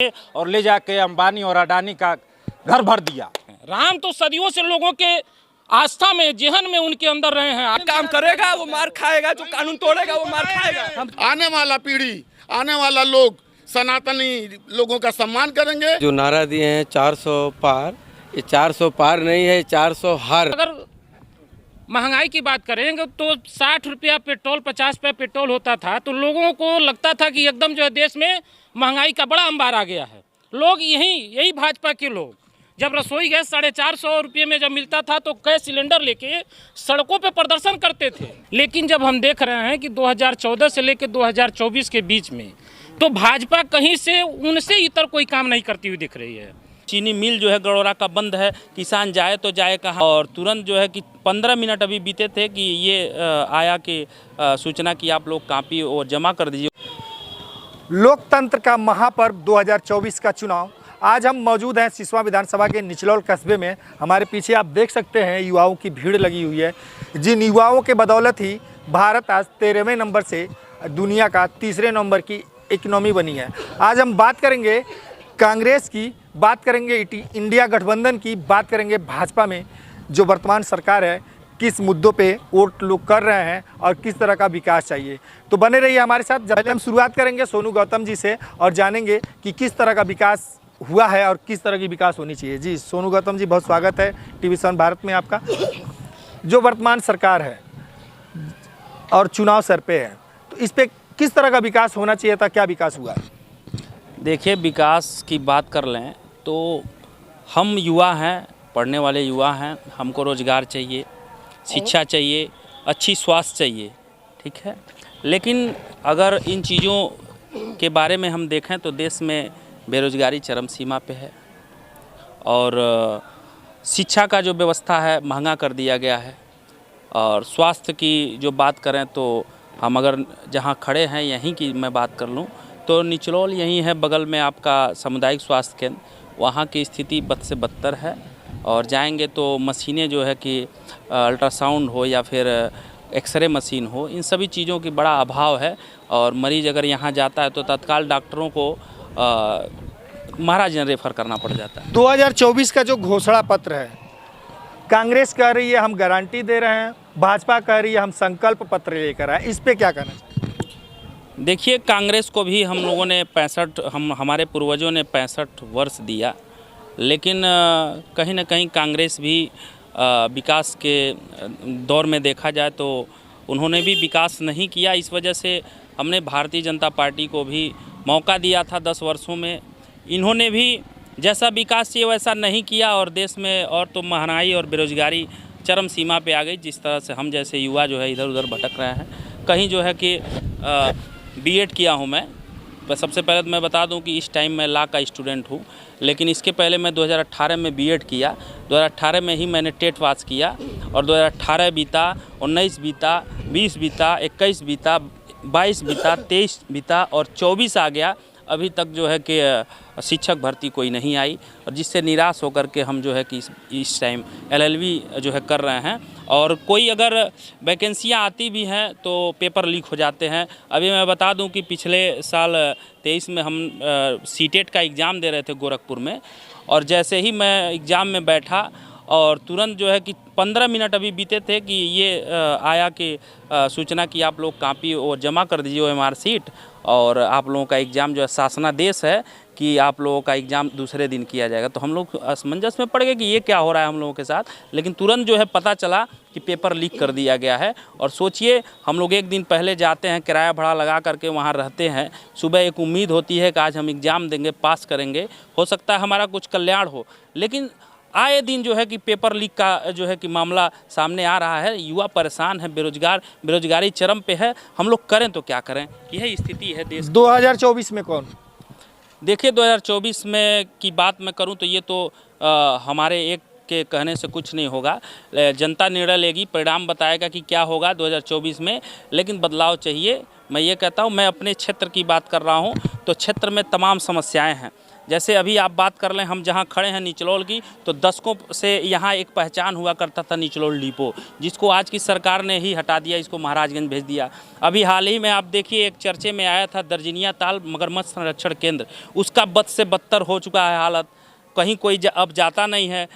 और ले जाके अंबानी और अडानी का घर भर दिया। राम तो सदियों से लोगों के आस्था में, जेहन में उनके अंदर रहे हैं। काम करेगा वो मार खाएगा, जो कानून तोड़ेगा वो मार खाएगा। आने वाला पीढ़ी, आने वाला लोग सनातनी लोगों का सम्मान करेंगे। जो नारा दिए हैं 400 पार, ये 400 पार नहीं है, 400 हर। अगर महंगाई की बात करेंगे तो 60 रुपया पेट्रोल, 50 रुपया पेट्रोल होता था तो लोगों को लगता था कि एकदम जो है देश में महंगाई का बड़ा अंबार आ गया है। लोग यही भाजपा के लोग जब रसोई गैस 450 रुपये में जब मिलता था तो गैस सिलेंडर लेके सड़कों पे प्रदर्शन करते थे। लेकिन जब हम देख रहे हैं कि 2014 से लेकर 2024 के बीच में तो भाजपा कहीं से उनसे इतर कोई काम नहीं करती हुई दिख रही है। चीनी मिल जो है गड़ोरा का बंद है, किसान जाए तो जाए कहाँ। और तुरंत जो है कि 15 मिनट अभी बीते थे कि ये आया कि सूचना की आप लोग कापी और जमा कर दीजिए। लोकतंत्र का महापर्व 2024 का चुनाव। आज हम मौजूद हैं सिसवा विधानसभा के निचलौल कस्बे में। हमारे पीछे आप देख सकते हैं युवाओं की भीड़ लगी हुई है, जिन युवाओं के बदौलत ही भारत आज 13वें नंबर से दुनिया का तीसरे नंबर की इकोनॉमी बनी है। आज हम बात करेंगे कांग्रेस की, बात करेंगे इंडिया गठबंधन की, बात करेंगे भाजपा में जो वर्तमान सरकार है किस मुद्दों पे वोट लोग कर रहे हैं और किस तरह का विकास चाहिए। तो बने रहिए हमारे साथ। जब हम शुरुआत करेंगे सोनू गौतम जी से और जानेंगे कि किस तरह का विकास हुआ है और किस तरह की विकास होनी चाहिए। जी सोनू गौतम जी, बहुत स्वागत है TV7 भारत में आपका। जो वर्तमान सरकार है और चुनाव सर पे है तो इस पे किस तरह का विकास होना चाहिए था, क्या विकास हुआ है? देखिए, विकास की बात कर लें तो हम युवा हैं, पढ़ने वाले युवा हैं, हमको रोज़गार चाहिए, शिक्षा चाहिए, अच्छी स्वास्थ्य चाहिए, ठीक है। लेकिन अगर इन चीज़ों के बारे में हम देखें तो देश में बेरोज़गारी चरम सीमा पे है और शिक्षा का जो व्यवस्था है महंगा कर दिया गया है। और स्वास्थ्य की जो बात करें तो हम अगर जहां खड़े हैं यहीं की मैं बात कर लूं तो निचलौल यहीं है, बगल में आपका सामुदायिक स्वास्थ्य केंद्र, वहां की स्थिति बद से बदतर है। और जाएंगे तो मशीनें जो है कि अल्ट्रासाउंड हो या फिर एक्सरे मशीन हो, इन सभी चीज़ों की बड़ा अभाव है। और मरीज़ अगर यहाँ जाता है तो तत्काल डॉक्टरों को महाराजगंज रेफर करना पड़ जाता है। 2024 का जो घोषणा पत्र है, कांग्रेस कह रही है हम गारंटी दे रहे हैं, भाजपा कह रही है हम संकल्प पत्र लेकर आए, इस पे क्या कहना चाहिए? देखिए, कांग्रेस को भी हम लोगों ने हमारे पूर्वजों ने 65 वर्ष दिया, लेकिन कहीं ना कहीं कांग्रेस भी विकास के दौर में देखा जाए तो उन्होंने भी विकास नहीं किया। इस वजह से हमने भारतीय जनता पार्टी को भी मौका दिया था 10 वर्षों में। इन्होंने भी जैसा विकास चाहिए वैसा नहीं किया और देश में और तो महंगाई और बेरोज़गारी चरम सीमा पे आ गई। जिस तरह से हम जैसे युवा जो है इधर उधर भटक रहे हैं। कहीं जो है कि B.Ed किया हूँ मैं। सबसे पहले तो मैं बता दूं कि इस टाइम मैं लॉ का स्टूडेंट हूं, लेकिन इसके पहले मैं 2018 में B.Ed किया। 2018 में ही मैंने टेट पास किया और 2018 बीता, 19 बीता, 20 बीता, 21 बीता, 22 बीता, 23 बीता और 24 आ गया। अभी तक जो है कि शिक्षक भर्ती कोई नहीं आई और जिससे निराश होकर के हम जो है कि इस टाइम LLB जो है कर रहे हैं। और कोई अगर वैकेंसियाँ आती भी हैं तो पेपर लीक हो जाते हैं। अभी मैं बता दूं कि पिछले साल 23 में हम CTET का एग्ज़ाम दे रहे थे गोरखपुर में, और जैसे ही मैं एग्ज़ाम में बैठा और तुरंत जो है कि 15 मिनट अभी बीते थे कि ये आया कि सूचना की आप लोग कापी और जमा कर दीजिए OMR सीट, और आप लोगों का एग्ज़ाम जो है शासनादेश है कि आप लोगों का एग्ज़ाम दूसरे दिन किया जाएगा। तो हम लोग असमंजस में पड़ गए कि ये क्या हो रहा है हम लोगों के साथ। लेकिन तुरंत जो है पता चला कि पेपर लीक कर दिया गया है। और सोचिए, हम लोग एक दिन पहले जाते हैं, किराया भाड़ा लगा करके वहाँ रहते हैं, सुबह एक उम्मीद होती है कि आज हम एग्ज़ाम देंगे, पास करेंगे, हो सकता है हमारा कुछ कल्याण हो। लेकिन आए दिन जो है कि पेपर लीक का जो है कि मामला सामने आ रहा है। युवा परेशान है, बेरोजगारी चरम पे है। हम लोग करें तो क्या करें, यह स्थिति है देश। 2024 में कौन? देखिए, 2024 में की बात मैं करूं तो ये तो हमारे एक के कहने से कुछ नहीं होगा। जनता निर्णय लेगी, परिणाम बताएगा कि क्या होगा 2024 में। लेकिन बदलाव चाहिए। मैं ये कहता हूँ, मैं अपने क्षेत्र की बात कर रहा हूँ तो क्षेत्र में तमाम समस्याएं हैं। जैसे अभी आप बात कर लें, हम जहाँ खड़े हैं निचलौल की, तो दशकों से यहाँ एक पहचान हुआ करता था निचलौल डिपो, जिसको आज की सरकार ने ही हटा दिया, इसको महाराजगंज भेज दिया। अभी हाल ही में आप देखिए एक चर्चे में आया था दर्जनिया ताल मगरमच्छ संरक्षण केंद्र, उसका बद से बदतर हो चुका है हालत, कहीं कोई अब जाता नहीं है।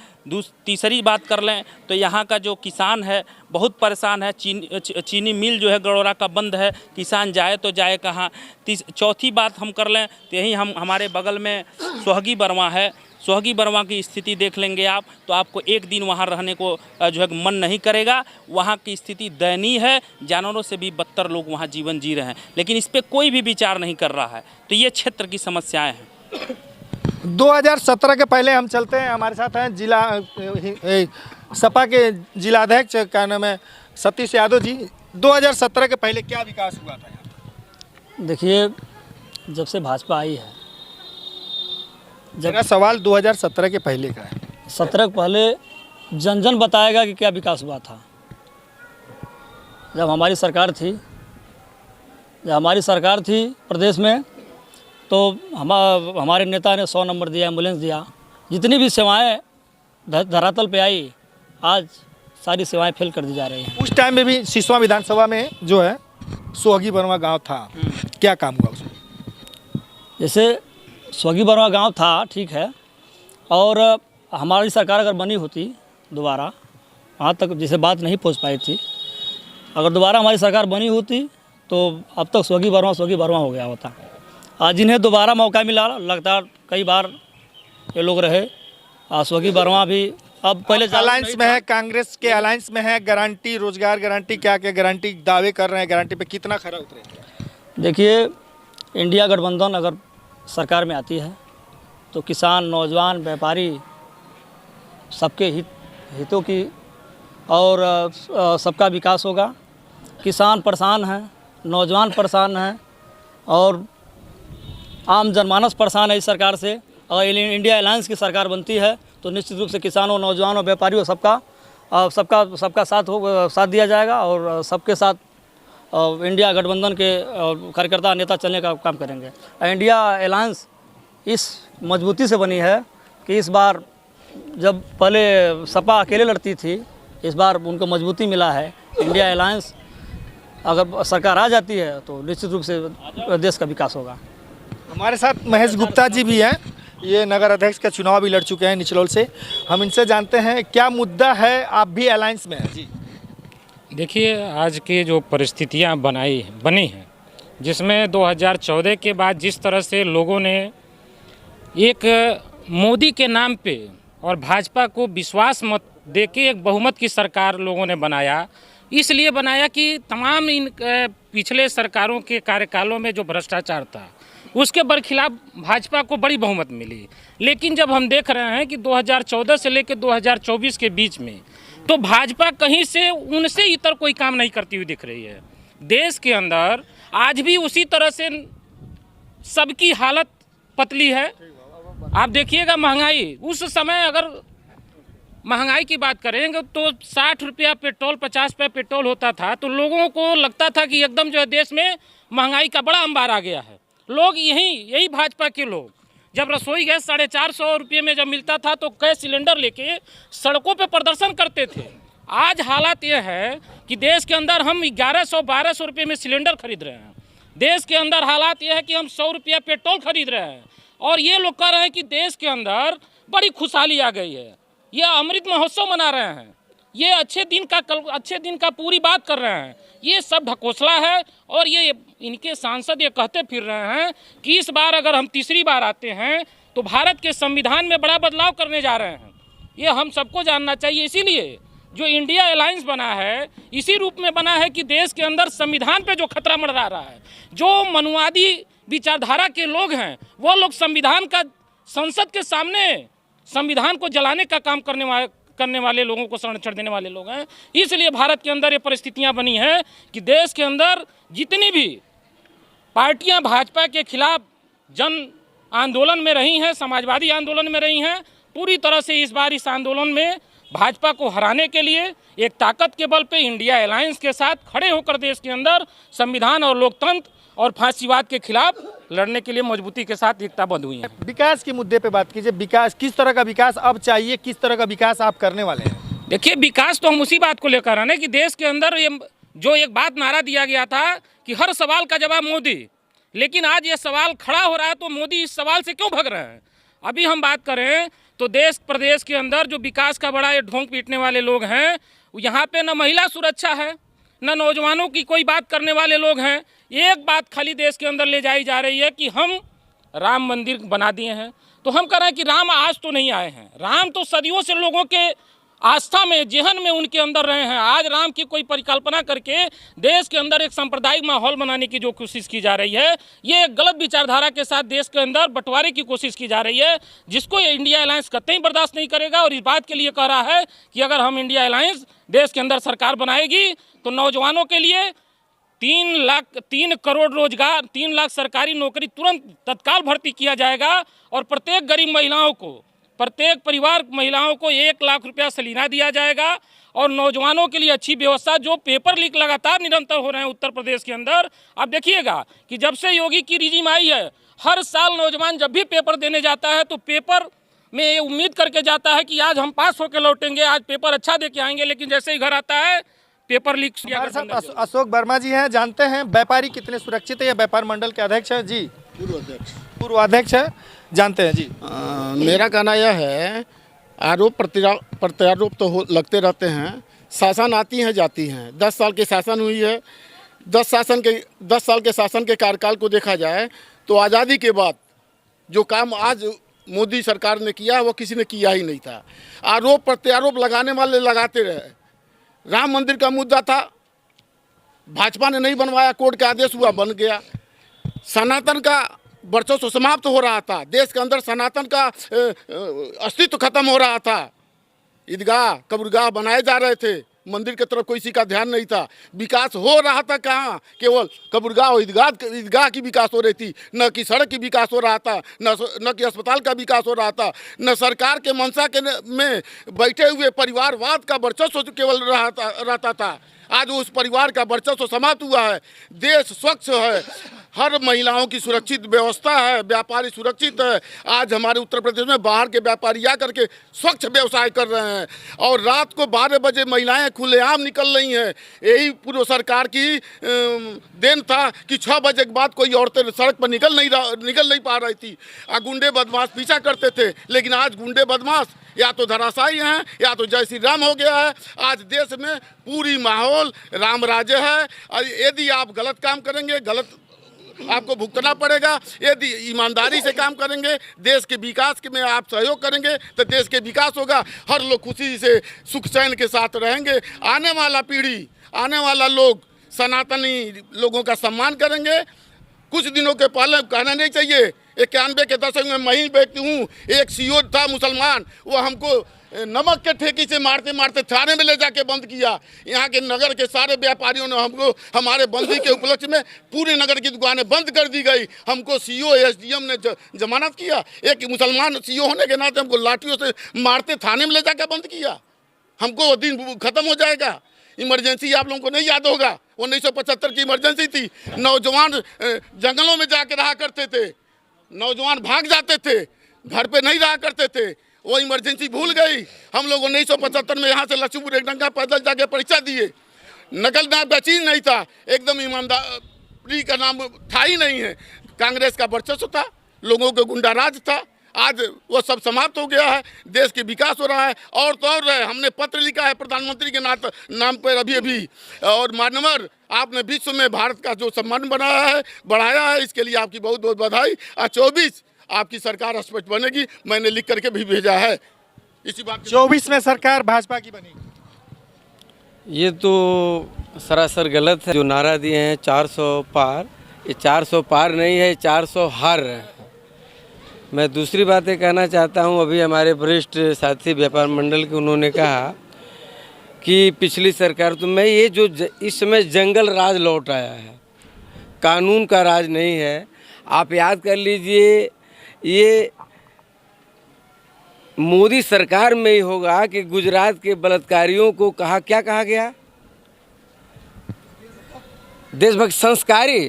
तीसरी बात कर लें तो यहाँ का जो किसान है बहुत परेशान है, चीनी मिल जो है गड़ोरा का बंद है, किसान जाए तो जाए कहाँ। चौथी बात हम कर लें तो यही हमारे बगल में सोहगी बरवा है, सोहगी बरवा की स्थिति देख लेंगे आप तो आपको एक दिन वहाँ रहने को जो है मन नहीं करेगा। वहाँ की स्थिति दयनीय है, जानवरों से भी बदतर लोग वहाँ जीवन जी रहे हैं, लेकिन इस पर कोई भी विचार नहीं कर रहा है। तो ये क्षेत्र की समस्याएँ हैं। 2017 के पहले हम चलते हैं, हमारे साथ हैं जिला सपा के जिलाध्यक्ष, क्या नाम है, सतीश यादव जी। 2017 के पहले क्या विकास हुआ था यहाँ पर? देखिए, जब से भाजपा आई है, मेरा सवाल 2017 के पहले का है। 17 के पहले जन जन बताएगा कि क्या विकास हुआ था। जब हमारी सरकार थी प्रदेश में, तो हमारे नेता ने 100 नंबर दिया, एम्बुलेंस दिया, जितनी भी सेवाएं धरातल पे आई, आज सारी सेवाएं फेल कर दी जा रही हैं। उस टाइम में भी सिसवा विधानसभा में जो है सोहगी बरवा गांव था, क्या काम हुआ उसमें? जैसे सोहगी बरवा गांव था, ठीक है, और हमारी सरकार अगर बनी होती दोबारा, वहाँ तक जैसे बात नहीं पहुँच पाई थी, अगर दोबारा हमारी सरकार बनी होती तो अब तक सोहगी बरवा हो गया होता। आज जिन्हें दोबारा मौका मिला, लगातार कई बार ये लोग रहे, सोहगी बरवा भी अब पहले अलायंस में है, कांग्रेस के अलायंस में है, गारंटी, रोजगार गारंटी, क्या क्या गारंटी दावे कर रहे हैं, गारंटी पे कितना खरा उतरे? देखिए, इंडिया गठबंधन अगर सरकार में आती है तो किसान, नौजवान, व्यापारी सबके हितों की और सबका विकास होगा। किसान परेशान हैं, नौजवान परेशान हैं और आम जनमानस परेशान है इस सरकार से। और इंडिया अलायंस की सरकार बनती है तो निश्चित रूप से किसानों, नौजवानों, व्यापारियों सबका साथ दिया जाएगा और सबके साथ इंडिया गठबंधन के कार्यकर्ता, नेता चलने का काम करेंगे। इंडिया अलायंस इस मजबूती से बनी है कि इस बार, जब पहले सपा अकेले लड़ती थी, इस बार उनको मजबूती मिला है। इंडिया अलायंस अगर सरकार आ जाती है तो निश्चित रूप से देश का विकास होगा। हमारे साथ महेश गुप्ता जी भी हैं, ये नगर अध्यक्ष का चुनाव भी लड़ चुके हैं निचलौल से। हम इनसे जानते हैं क्या मुद्दा है, आप भी अलायंस में हैं जी। देखिए, आज की जो परिस्थितियां बनी हैं, जिसमें 2014 के बाद जिस तरह से लोगों ने एक मोदी के नाम पे और भाजपा को विश्वास मत देके एक बहुमत की सरकार लोगों ने बनाया, इसलिए बनाया कि तमाम इन पिछले सरकारों के कार्यकालों में जो भ्रष्टाचार था उसके बरखिलाफ भाजपा को बड़ी बहुमत मिली। लेकिन जब हम देख रहे हैं कि 2014 से लेकर 2024 के बीच में तो भाजपा कहीं से उनसे इतर कोई काम नहीं करती हुई दिख रही है। देश के अंदर आज भी उसी तरह से सबकी हालत पतली है। आप देखिएगा महंगाई, उस समय अगर महंगाई की बात करेंगे तो 60 रुपया पेट्रोल, 50 रुपया पेट्रोल होता था तो लोगों को लगता था कि एकदम जो है देश में महंगाई का बड़ा अंबार आ गया है। लोग यही भाजपा के लोग जब रसोई गैस 450 रुपये में जब मिलता था तो गैस सिलेंडर लेके सड़कों पे प्रदर्शन करते थे। आज हालात ये है कि देश के अंदर हम 1100-1200 रुपये में सिलेंडर खरीद रहे हैं। देश के अंदर हालात ये है कि हम 100 रुपया पेट्रोल खरीद रहे हैं और ये लोग कह रहे हैं कि देश के अंदर बड़ी खुशहाली आ गई है, ये अमृत महोत्सव मना रहे हैं, ये अच्छे दिन का पूरी बात कर रहे हैं। ये सब ढकोसला है और ये इनके सांसद ये कहते फिर रहे हैं कि इस बार अगर हम तीसरी बार आते हैं तो भारत के संविधान में बड़ा बदलाव करने जा रहे हैं। ये हम सबको जानना चाहिए। इसीलिए जो इंडिया अलायंस बना है इसी रूप में बना है कि देश के अंदर संविधान पे जो खतरा मंडरा रहा है, जो मनुवादी विचारधारा के लोग हैं वो लोग संसद के सामने संविधान को जलाने का काम करने वाले लोगों को संरक्षण देने वाले लोग हैं। इसलिए भारत के अंदर ये परिस्थितियां बनी हैं कि देश के अंदर जितनी भी पार्टियां भाजपा के खिलाफ जन आंदोलन में रही हैं, समाजवादी आंदोलन में रही हैं, पूरी तरह से इस बार इस आंदोलन में भाजपा को हराने के लिए एक ताकत के बल पे इंडिया अलायंस के साथ खड़े होकर देश के अंदर संविधान और लोकतंत्र और फांसीवाद के खिलाफ लड़ने के लिए मजबूती के साथ एकताबद्ध हुई हैं। विकास के मुद्दे पे बात कीजिए, विकास किस तरह का विकास अब चाहिए, किस तरह का विकास आप करने वाले हैं? देखिए, विकास तो हम उसी बात को लेकर आए कि देश के अंदर ये जो एक बात नारा दिया गया था कि हर सवाल का जवाब मोदी, लेकिन आज ये सवाल खड़ा हो रहा है तो मोदी इस सवाल से क्यों भग रहे हैं? अभी हम बात करें तो देश प्रदेश के अंदर जो विकास का बड़ा ये ढोंग पीटने वाले लोग हैं, यहाँ पे न महिला सुरक्षा है, न नौजवानों की कोई बात करने वाले लोग हैं। एक बात खाली देश के अंदर ले जाई जा रही है कि हम राम मंदिर बना दिए हैं। तो हम कह रहे हैं कि राम आज तो नहीं आए हैं, राम तो सदियों से लोगों के आस्था में, जेहन में उनके अंदर रहे हैं। आज राम की कोई परिकल्पना करके देश के अंदर एक सांप्रदायिक माहौल बनाने की जो कोशिश की जा रही है, ये एक गलत विचारधारा के साथ देश के अंदर बंटवारे की कोशिश की जा रही है, जिसको ये इंडिया अलायंस कतई बर्दाश्त नहीं करेगा। और इस बात के लिए कह रहा है कि अगर हम इंडिया अलायंस देश के अंदर सरकार बनाएगी तो नौजवानों के लिए 3 करोड़ रोजगार, 3 लाख सरकारी नौकरी तुरंत तत्काल भर्ती किया जाएगा और प्रत्येक गरीब महिलाओं को, प्रत्येक परिवार महिलाओं को 1 लाख रुपया सलीना दिया जाएगा। और नौजवानों के लिए अच्छी व्यवस्था, जो पेपर लीक लगातार निरंतर हो रहे हैं उत्तर प्रदेश के अंदर। आप देखिएगा कि जब से योगी की रिजीम आई है, हर साल नौजवान जब भी पेपर देने जाता है तो पेपर में ये उम्मीद करके जाता है कि आज हम पास होकर लौटेंगे, आज पेपर अच्छा दे के आएंगे, लेकिन जैसे ही घर आता है पेपर लीक। अशोक वर्मा जी हैं, जानते हैं व्यापारी कितने सुरक्षित है? या व्यापार मंडल के अध्यक्ष है जी, पूर्व अध्यक्ष है, जानते हैं जी। मेरा कहना यह है, आरोप प्रत्यारोप तो लगते रहते हैं, शासन आती हैं जाती हैं। 10 साल की शासन हुई है, 10 साल के शासन के कार्यकाल को देखा जाए तो आज़ादी के बाद जो काम आज मोदी सरकार ने किया वो किसी ने किया ही नहीं था। आरोप प्रत्यारोप लगाने वाले लगाते रहे। राम मंदिर का मुद्दा था, भाजपा ने नहीं बनवाया, कोर्ट का आदेश हुआ, बन गया। सनातन का वर्चस्व समाप्त हो रहा था, देश के अंदर सनातन का अस्तित्व खत्म हो रहा था। ईदगाह कब्रगाह बनाए जा रहे थे, मंदिर की तरफ किसी का ध्यान नहीं था। विकास हो रहा था कहाँ? केवल कब्रगाह और ईदगाह की विकास हो रही थी, न कि सड़क की विकास हो रहा था, न कि अस्पताल का विकास हो रहा था, न सरकार के मंशा के में बैठे हुए परिवारवाद का वर्चस्व केवल रहता था। आज उस परिवार का वर्चस्व समाप्त हुआ है, देश स्वच्छ है, हर महिलाओं की सुरक्षित व्यवस्था है, व्यापारी सुरक्षित है। आज हमारे उत्तर प्रदेश में बाहर के व्यापारी आ करके स्वच्छ व्यवसाय कर रहे हैं और रात को 12 बजे महिलाएं खुलेआम निकल रही हैं। यही पूर्व सरकार की देन था कि 6 बजे के बाद कोई औरतें सड़क पर निकल नहीं पा रही थी। गुंडे बदमाश पीछा करते थे, लेकिन आज गुंडे बदमाश या तो धराशायी हैं या तो जय श्री राम हो गया है। आज देश में पूरी माहौल राम राज्य है। और यदि आप गलत काम करेंगे, गलत आपको भुगतना पड़ेगा। यदि ईमानदारी से काम करेंगे, देश के विकास में आप सहयोग करेंगे तो देश के विकास होगा। हर लोग खुशी से सुख चैन के साथ रहेंगे। आने वाला पीढ़ी, आने वाला लोग सनातनी लोगों का सम्मान करेंगे। कुछ दिनों के पहले कहना नहीं चाहिए, 91 के दशक में मैं ही व्यक्ति हूँ, एक सीओ था मुसलमान, वो हमको नमक के ठेकी से मारते मारते थाने में ले जाके बंद किया। यहाँ के नगर के सारे व्यापारियों ने हमको, हमारे बंदी के उपलक्ष्य में पूरे नगर की दुकानें बंद कर दी गई। हमको सीओ एसडीएम ने जमानत किया। एक मुसलमान सीओ होने के नाते हमको लाठियों से मारते थाने में ले जाकर बंद किया। हमको वो दिन खत्म हो जाएगा। इमरजेंसी आप लोगों को नहीं याद होगा, 1975 की इमरजेंसी थी। नौजवान जंगलों में जाके रहा करते थे, नौजवान भाग जाते थे, घर पे नहीं रहा करते थे। वो इमरजेंसी भूल गई। हम लोग 1975 में यहाँ से लक्ष्मीपुर एक डंगा पैदल जाके परीक्षा दिए। नकल नाम का चीज़ नहीं था, एकदम ईमानदारी का नाम था ही नहीं है। कांग्रेस का वर्चस्व था, लोगों के गुंडाराज था। आज वो सब समाप्त हो गया है, देश के विकास हो रहा है। और तो और हमने पत्र लिखा है प्रधानमंत्री के नाम पर अभी और मानवर आपने विश्व में भारत का जो सम्मान बढ़ाया है, इसके लिए आपकी बहुत बहुत बधाई। और 24 आपकी सरकार स्पष्ट बनेगी, मैंने लिख करके भी भेजा है। इसी बात 24 में सरकार भाजपा की बनेगी। ये तो सरासर गलत है। जो नारा दिए हैं 400 पार, ये 400 पार नहीं है, 400 हार रहे हैं। मैं दूसरी बातें कहना चाहता हूँ। अभी हमारे वरिष्ठ साथी व्यापार मंडल के उन्होंने कहा कि पिछली सरकार, तो मैं ये जो इस समय जंगल राज लौट आया है, कानून का राज नहीं है। आप याद कर लीजिए, ये मोदी सरकार में ही होगा कि गुजरात के बलात्कारियों को क्या कहा गया? देशभक्त संस्कारी।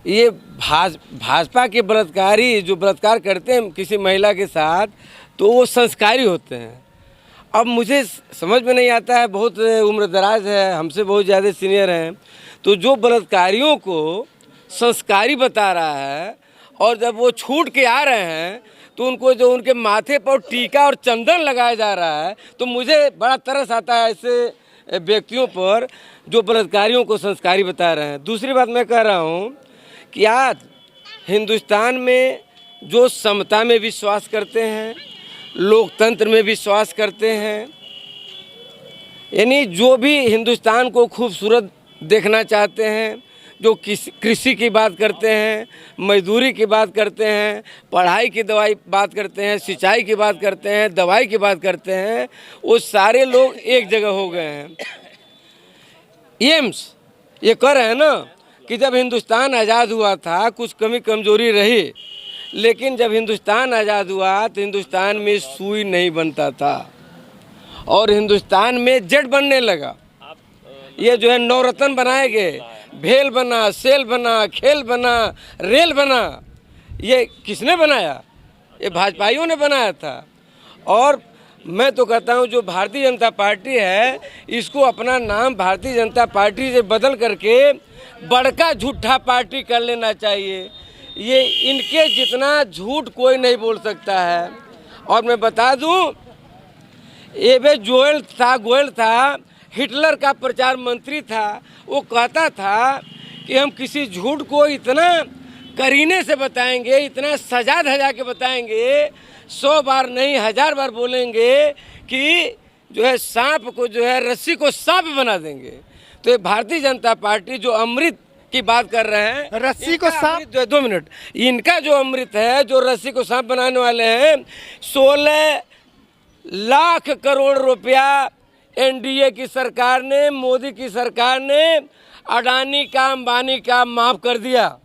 ये भाजपा के बलात्कारी जो बलात्कार करते हैं किसी महिला के साथ, तो वो संस्कारी होते हैं। अब मुझे समझ में नहीं आता है, बहुत उम्र दराज है, हमसे बहुत ज़्यादा सीनियर हैं, तो जो बलात्कारियों को संस्कारी बता रहा है और जब वो छूट के आ रहे हैं तो उनको जो उनके माथे पर टीका और चंदन लगाया जा रहा है, तो मुझे बड़ा तरस आता है ऐसे व्यक्तियों पर जो बलात्कारियों को संस्कारी बता रहे हैं। दूसरी बात मैं कह रहा हूँ कि आज हिंदुस्तान में जो समता में विश्वास करते हैं, लोकतंत्र में विश्वास करते हैं, यानी जो भी हिंदुस्तान को खूबसूरत देखना चाहते हैं, जो कृषि की बात करते हैं, मजदूरी की बात करते हैं, पढ़ाई की बात करते हैं, सिंचाई की बात करते हैं, दवाई की बात करते हैं, वो सारे लोग एक जगह हो गए हैं। एम्स ये कह रहे हैं ना कि जब हिंदुस्तान आज़ाद हुआ था कुछ कमी कमजोरी रही, लेकिन जब हिंदुस्तान आज़ाद हुआ तो हिंदुस्तान में सुई नहीं बनता था और हिंदुस्तान में जेट बनने लगा। ये जो है नवरत्न बनाए गए, भेल बना, सेल बना, खेल बना, रेल बना, ये किसने बनाया? ये भाजपाइयों ने बनाया था। और मैं तो कहता हूँ जो भारतीय जनता पार्टी है, इसको अपना नाम भारतीय जनता पार्टी से बदल करके बड़का झूठा पार्टी कर लेना चाहिए। ये इनके जितना झूठ कोई नहीं बोल सकता है। और मैं बता दूँ, एबे गोयल था, हिटलर का प्रचार मंत्री था, वो कहता था कि हम किसी झूठ को इतना करीने से बताएंगे, इतना सजा धजा के बताएंगे, 100 बार नहीं 1000 बार बोलेंगे कि जो है सांप को जो है रस्सी को सांप बना देंगे। तो ये भारतीय जनता पार्टी जो अमृत की बात कर रहे हैं, रस्सी को सांप, 2 मिनट, इनका जो अमृत है, जो रस्सी को सांप बनाने वाले हैं, 16 लाख करोड़ रुपया एनडीए की सरकार ने, मोदी की सरकार ने अडानी का, अंबानी का माफ़ कर दिया।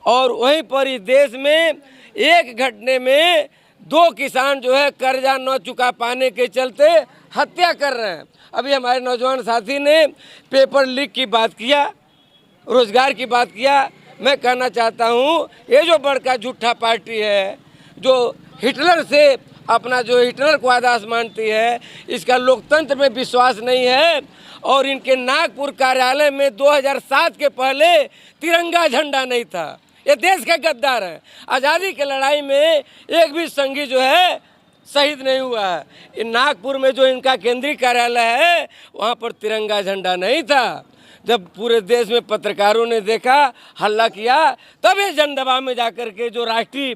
और वहीं पर इस देश में एक घटने में 2 किसान जो है कर्जा न चुका पाने के चलते हत्या कर रहे हैं। अभी हमारे नौजवान साथी ने पेपर लीक की बात किया, रोजगार की बात किया। मैं कहना चाहता हूँ, ये जो बड़का झूठा पार्टी है, जो हिटलर से अपना जो हिटलर को आदर्श मानती है, इसका लोकतंत्र में विश्वास नहीं है। और इनके नागपुर कार्यालय में 2007 के पहले तिरंगा झंडा नहीं था। ये देश का गद्दार है। आज़ादी की लड़ाई में एक भी संगी जो है शहीद नहीं हुआ है। ये नागपुर में जो इनका केंद्रीय कार्यालय है, वहाँ पर तिरंगा झंडा नहीं था। जब पूरे देश में पत्रकारों ने देखा, हल्ला किया, तब ये जनदबा में जाकर के जो राष्ट्रीय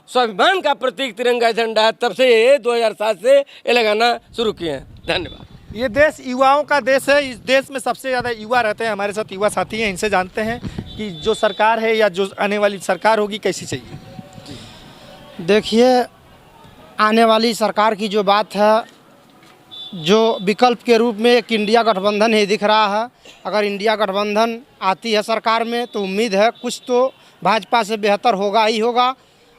स्वाभिमान का प्रतीक तिरंगा झंडा है, तब से ये 2007 से ये लगाना शुरू किए हैं। धन्यवाद। ये देश युवाओं का देश है। इस देश में सबसे ज़्यादा युवा रहते हैं। हमारे साथ युवा साथी हैं, इनसे जानते हैं कि जो सरकार है या जो आने वाली सरकार होगी कैसी चाहिए। देखिए, आने वाली सरकार की जो बात है, जो विकल्प के रूप में एक इंडिया गठबंधन ही दिख रहा है। अगर इंडिया गठबंधन आती है सरकार में तो उम्मीद है कुछ तो भाजपा से बेहतर होगा ही होगा।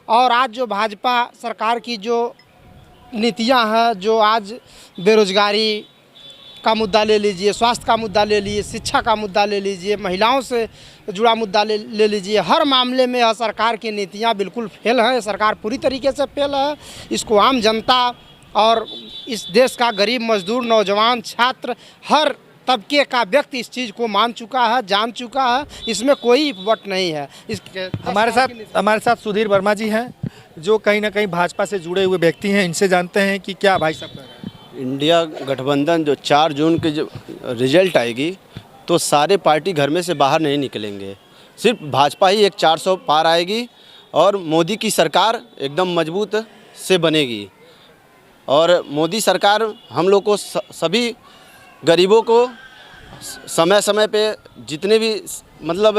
और आज जो भाजपा सरकार की जो नीतियां हैं, जो आज बेरोजगारी का मुद्दा ले लीजिए, स्वास्थ्य का मुद्दा ले लीजिए, शिक्षा का मुद्दा ले लीजिए, महिलाओं से जुड़ा मुद्दा ले लीजिए, हर मामले में यह सरकार की नीतियां बिल्कुल फेल है। सरकार पूरी तरीके से फेल है। इसको आम जनता और इस देश का गरीब मजदूर, नौजवान, छात्र, हर तबके का व्यक्ति इस चीज़ को मान चुका है, जान चुका है। इसमें कोई वट नहीं है। हमारे साथ सुधीर वर्मा जी हैं, जो कहीं ना कहीं भाजपा से जुड़े हुए व्यक्ति हैं। इनसे जानते हैं कि क्या भाई साहब कह रहे हैं। इंडिया गठबंधन जो 4 जून के जो रिजल्ट आएगी, तो सारे पार्टी घर में से बाहर नहीं निकलेंगे। सिर्फ भाजपा ही एक 400 पार आएगी और मोदी की सरकार एकदम मजबूत से बनेगी। और मोदी सरकार हम लोग को सभी गरीबों को समय समय पे जितने भी मतलब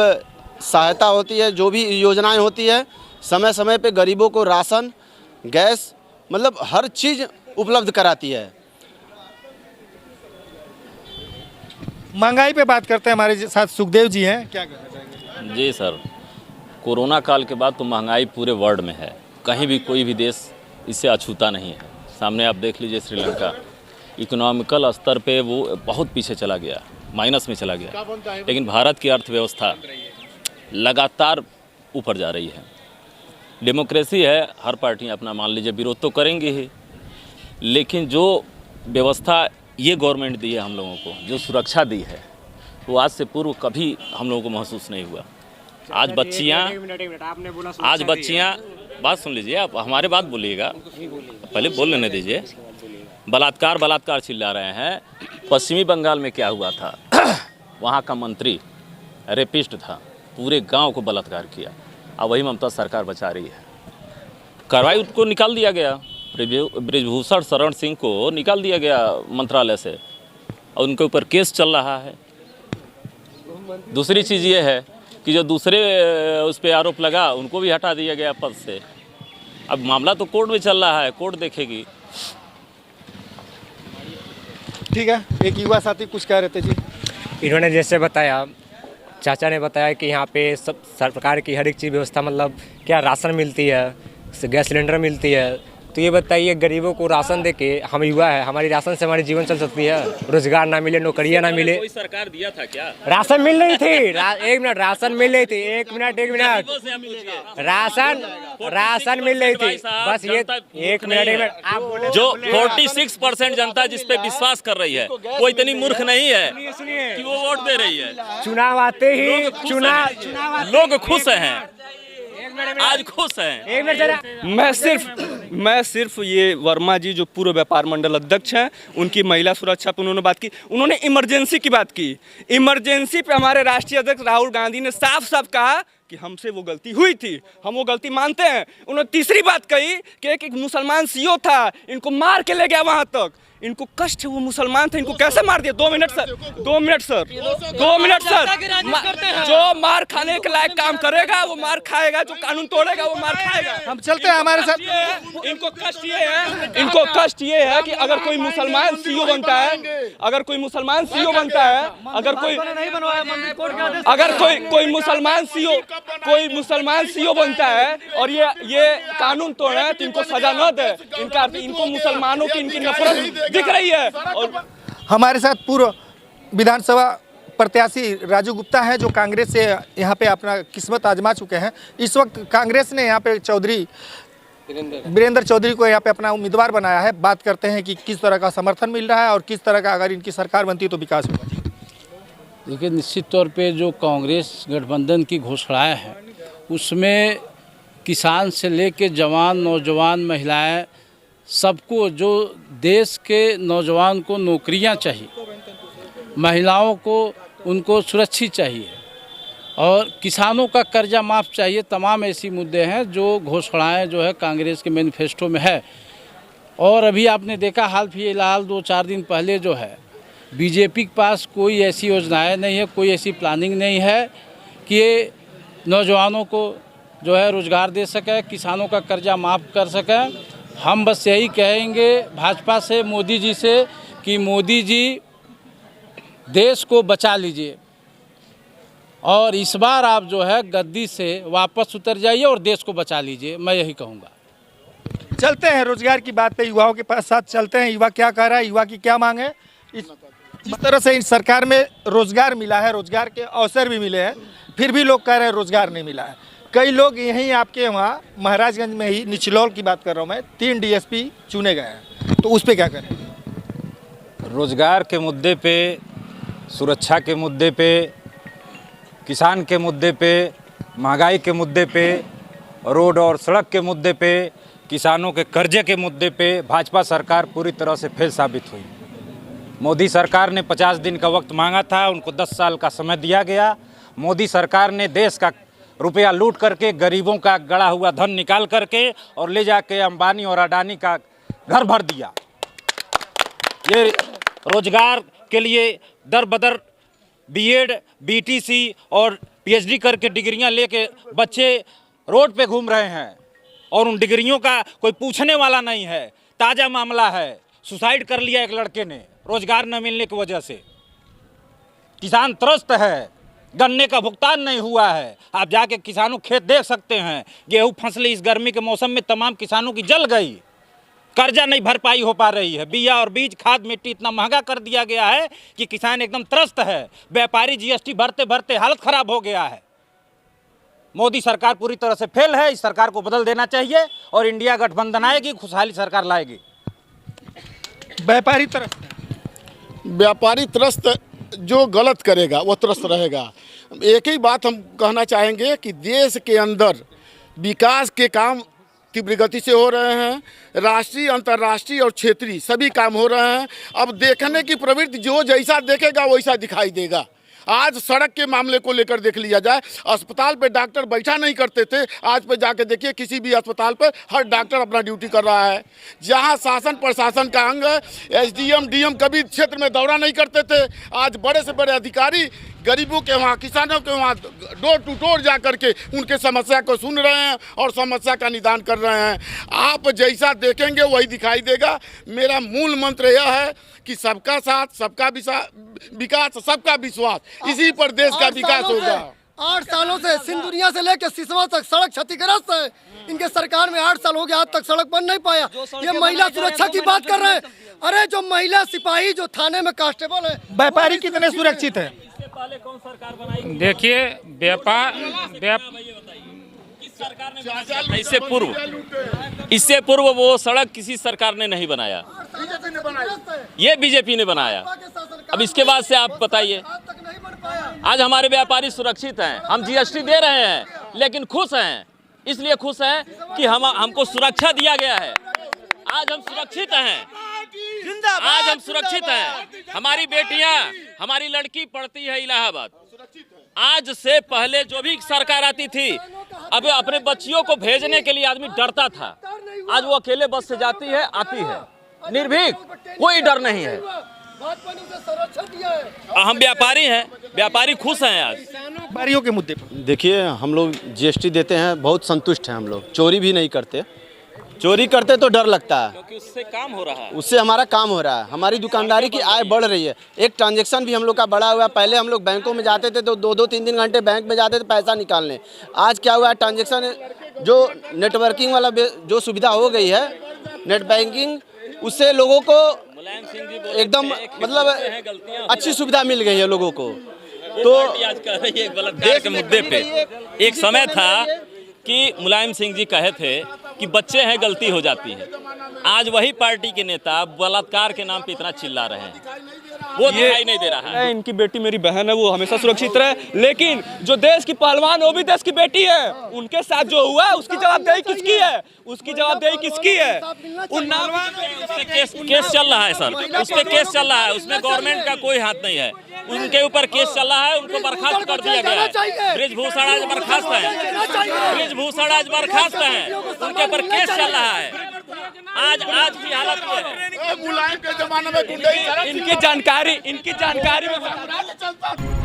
सहायता होती है, जो भी योजनाएं होती है, समय समय पे गरीबों को राशन, गैस, मतलब हर चीज़ उपलब्ध कराती है। महंगाई पे बात करते हैं। हमारे साथ सुखदेव जी हैं, क्या कहना चाहेंगे? जी सर, कोरोना काल के बाद तो महंगाई पूरे वर्ल्ड में है। कहीं भी कोई भी देश इससे अछूता नहीं है। सामने आप देख लीजिए, श्रीलंका इकोनॉमिकल स्तर पे वो बहुत पीछे चला गया, माइनस में चला गया। लेकिन भारत की अर्थव्यवस्था लगातार ऊपर जा रही है। डेमोक्रेसी है, हर पार्टी अपना मान लीजिए विरोध तो करेंगे ही, लेकिन जो व्यवस्था ये गवर्नमेंट दी है हम लोगों को, जो सुरक्षा दी है, वो आज से पूर्व कभी हम लोगों को महसूस नहीं हुआ। आज बच्चियाँ बात सुन लीजिए, आप हमारे बात बोलिएगा, पहले बोल लेने दीजिए। बलात्कार चिल्ला रहे हैं। पश्चिमी बंगाल में क्या हुआ था, वहाँ का मंत्री रेपिस्ट था, पूरे गांव को बलात्कार किया। अब वही ममता सरकार बचा रही है। कार्रवाई उसको निकाल दिया गया, ब्रिजभूषण शरण सिंह को निकाल दिया गया मंत्रालय से, और उनके ऊपर केस चल रहा है। दूसरी चीज़ ये है कि जो दूसरे उस पर आरोप लगा उनको भी हटा दिया गया पद से। अब मामला तो कोर्ट में चल रहा है, कोर्ट देखेगी। ठीक है, एक युवा साथी कुछ कह रहे थे जी। इन्होंने जैसे बताया, चाचा ने बताया कि यहाँ पे सब सरकार की हर एक चीज़ व्यवस्था, मतलब क्या राशन मिलती है, गैस सिलेंडर मिलती है। तो ये बताइए, गरीबों को राशन दे के, हम युवा है, हमारी राशन से हमारी जीवन चल सकती है? रोजगार ना मिले, नौकरियाँ ना मिले। कोई सरकार दिया था क्या? राशन मिल रही थी, एक मिनट, राशन मिल रही थी, एक मिनट, राशन मिल रही थी, बस ये एक मिनट आप बोले। जो 46% जनता जिस पे विश्वास कर रही है, वो इतनी मूर्ख नहीं है कि वो वोट दे रही है। चुनाव आते ही लोग खुश हैं, आज खुश हैं। मैं सिर्फ ये वर्मा जी जो पूर्व व्यापार मंडल अध्यक्ष हैं, उनकी महिला सुरक्षा पर उन्होंने बात की। उन्होंने इमरजेंसी की बात की। इमरजेंसी पे हमारे राष्ट्रीय अध्यक्ष राहुल गांधी ने साफ साफ कहा कि हमसे वो गलती हुई थी, हम वो गलती मानते हैं। उन्होंने तीसरी बात कही कि एक मुसलमान सीओ था, इनको मार के ले गया वहां तक। इनको कष्ट है, वो मुसलमान थे, इनको कैसे मार दिया? 2 मिनट सर। जो मार खाने के लायक काम करेगा वो मार खाएगा, जो कानून तोड़ेगा वो मार खाएगा। हम चलते हैं हमारे साथ। इनको कष्ट ये है कि अगर कोई मुसलमान सीओ बनता है, अगर कोई मुसलमान सीओ बनता है और ये कानून तोड़े तो इनको सजा न दे। इनको मुसलमानों की इनकी नफरत दिख रही है। और हमारे साथ पूर्व विधानसभा प्रत्याशी राजू गुप्ता हैं, जो कांग्रेस से यहाँ पे अपना किस्मत आजमा चुके हैं। इस वक्त कांग्रेस ने यहाँ पे वीरेंद्र चौधरी को यहाँ पे अपना उम्मीदवार बनाया है। बात करते हैं कि किस तरह का समर्थन मिल रहा है और किस तरह का अगर इनकी सरकार बनती तो विकास होगा। देखिए, निश्चित तौर पे जो कांग्रेस गठबंधन की घोषणाएं हैं, उसमें किसान से लेकर जवान, नौजवान, महिलाएं, सबको, जो देश के नौजवान को नौकरियां चाहिए, महिलाओं को उनको सुरक्षित चाहिए और किसानों का कर्जा माफ़ चाहिए। तमाम ऐसी मुद्दे हैं जो घोषणाएं जो है कांग्रेस के मैनिफेस्टो में है। और अभी आपने देखा हाल फिलहाल 2-4 दिन पहले जो है, बीजेपी के पास कोई ऐसी योजनाएं नहीं है, कोई ऐसी प्लानिंग नहीं है कि नौजवानों को जो है रोज़गार दे सके, किसानों का कर्जा माफ़ कर सके। हम बस यही कहेंगे भाजपा से, मोदी जी से, कि मोदी जी देश को बचा लीजिए और इस बार आप जो है गद्दी से वापस उतर जाइए और देश को बचा लीजिए, मैं यही कहूँगा। चलते हैं रोजगार की बात पे, युवाओं के पास साथ चलते हैं। युवा क्या कह रहा है, युवा की क्या मांग है? जिस तरह से इस सरकार में रोजगार मिला है, रोजगार के अवसर भी मिले हैं, फिर भी लोग कह रहे हैं रोजगार नहीं मिला है। कई लोग यहीं आपके वहाँ महाराजगंज में ही, निचलौल की बात कर रहा हूँ मैं, 3 DSP चुने गए हैं, तो उस पर क्या करें? रोजगार के मुद्दे पे, सुरक्षा के मुद्दे पे, किसान के मुद्दे पे, महंगाई के मुद्दे पे, रोड और सड़क के मुद्दे पे, किसानों के कर्जे के मुद्दे पे भाजपा सरकार पूरी तरह से फेल साबित हुई। मोदी सरकार ने 50 दिन का वक्त मांगा था, उनको 10 साल का समय दिया गया। मोदी सरकार ने देश का रुपया लूट करके, गरीबों का गड़ा हुआ धन निकाल करके और ले जाके अंबानी और अडानी का घर भर दिया। ये रोजगार के लिए दर बदर बीएड, बीटीसी और पीएचडी करके डिग्रियां लेके बच्चे रोड पे घूम रहे हैं और उन डिग्रियों का कोई पूछने वाला नहीं है। ताज़ा मामला है, सुसाइड कर लिया एक लड़के ने रोजगार न मिलने की वजह से। किसान त्रस्त है, गन्ने का भुगतान नहीं हुआ है। आप जाके किसानों खेत देख सकते हैं, गेहूं फसलें इस गर्मी के मौसम में तमाम किसानों की जल गई। कर्जा नहीं भरपाई हो पा रही है। बिया और बीज, खाद, मिट्टी इतना महंगा कर दिया गया है कि किसान एकदम त्रस्त है। व्यापारी जीएसटी भरते भरते हालत ख़राब हो गया है। मोदी सरकार पूरी तरह से फेल है। इस सरकार को बदल देना चाहिए और इंडिया गठबंधन आएगी, खुशहाली सरकार लाएगी। व्यापारी तरफ व्यापारी त्रस्त जो गलत करेगा वो त्रस्त रहेगा। एक ही बात हम कहना चाहेंगे कि देश के अंदर विकास के काम तीव्र गति से हो रहे हैं, राष्ट्रीय, अंतर्राष्ट्रीय और क्षेत्रीय सभी काम हो रहे हैं। अब देखने की प्रवृत्ति जो जैसा देखेगा वैसा दिखाई देगा। आज सड़क के मामले को लेकर देख लिया जाए, अस्पताल पे डॉक्टर बैठा नहीं करते थे, आज पे जाके देखिए किसी भी अस्पताल पर हर डॉक्टर अपना ड्यूटी कर रहा है। जहां शासन प्रशासन का अंग है, एसडीएम डीएम कभी क्षेत्र में दौरा नहीं करते थे, आज बड़े से बड़े अधिकारी गरीबों के वहाँ, किसानों के वहाँ डोर टू डोर जा करके उनके समस्या को सुन रहे हैं और समस्या का निदान कर रहे हैं। आप जैसा देखेंगे वही दिखाई देगा। मेरा मूल मंत्र यह है कि सबका साथ, सबका विकास, सबका विश्वास, इसी पर देश का विकास होगा। 8 सालों से सिंध दुनिया से लेकर सिसवा तक सड़क क्षतिग्रस्त है। इनके सरकार में 8 साल हो गया, आज तक सड़क बन नहीं पाया। ये महिला सुरक्षा की बात कर रहे हैं। अरे जो महिला सिपाही जो थाने में कांस्टेबल है, व्यापारी कितने सुरक्षित है? देखिए इससे पूर्व वो सड़क किसी सरकार ने नहीं बनाया, ये बीजेपी ने बनाया। अब इसके बाद से आप बताइए, आज हमारे व्यापारी सुरक्षित हैं, हम जीएसटी दे रहे हैं लेकिन खुश हैं। इसलिए खुश हैं कि हमको सुरक्षा दिया गया है। आज हम सुरक्षित हैं, आज हम सुरक्षित हैं। हमारी बेटियां, हमारी लड़की पढ़ती है इलाहाबाद। आज से पहले जो भी सरकार आती थी, अब अपने बच्चियों को भेजने के लिए आदमी डरता था। आज वो अकेले बस से जाती है, आती है निर्भीक, कोई डर नहीं है। हम व्यापारी हैं, व्यापारी खुश हैं। आज व्यापारियों के मुद्दे पर देखिए, हम लोग जीएसटी देते हैं, बहुत संतुष्ट हैं हम लोग। चोरी भी नहीं करते, चोरी करते तो डर लगता है, क्योंकि उससे काम हो रहा है, उससे हमारा काम हो रहा है, हमारी दुकानदारी की आय बढ़ रही है। एक ट्रांजैक्शन भी हम लोग का बढ़ा हुआ है। पहले हम लोग बैंकों में जाते थे तो 2-2, 3-3 घंटे बैंक में जाते थे पैसा निकालने। आज क्या हुआ है, ट्रांजैक्शन जो नेटवर्किंग वाला जो सुविधा हो गई है, नेट बैंकिंग, उससे लोगों को एकदम मतलब अच्छी सुविधा मिल गई है लोगों को। तो आज कह रही है बलात्कार के मुद्दे पे, एक समय था कि मुलायम सिंह जी कहे थे कि बच्चे हैं गलती हो जाती है। आज वही पार्टी के नेता बलात्कार के नाम पे इतना चिल्ला रहे हैं, वो दिखाई नहीं दे रहा है। इनकी बेटी मेरी बहन है, वो हमेशा सुरक्षित रहे। लेकिन जो देश की पहलवान, वो भी देश की बेटी है, उनके साथ जो हुआ उसकी जवाबदेही किसकी है? उसकी जवाबदेही किसकी है? केस चल रहा है सर, उस पर केस चल रहा है, उसमें गवर्नमेंट का कोई हाथ नहीं है। उनके ऊपर केस चल रहा है, उनको बर्खास्त कर दिया गया है। ब्रिजभूषण आज बर्खास्त है, ब्रिजभूषण आज बर्खास्त है, उनके ऊपर केस चल रहा है। आज की हालत ये है। मुलायम के जमाने में इनकी जानकारी में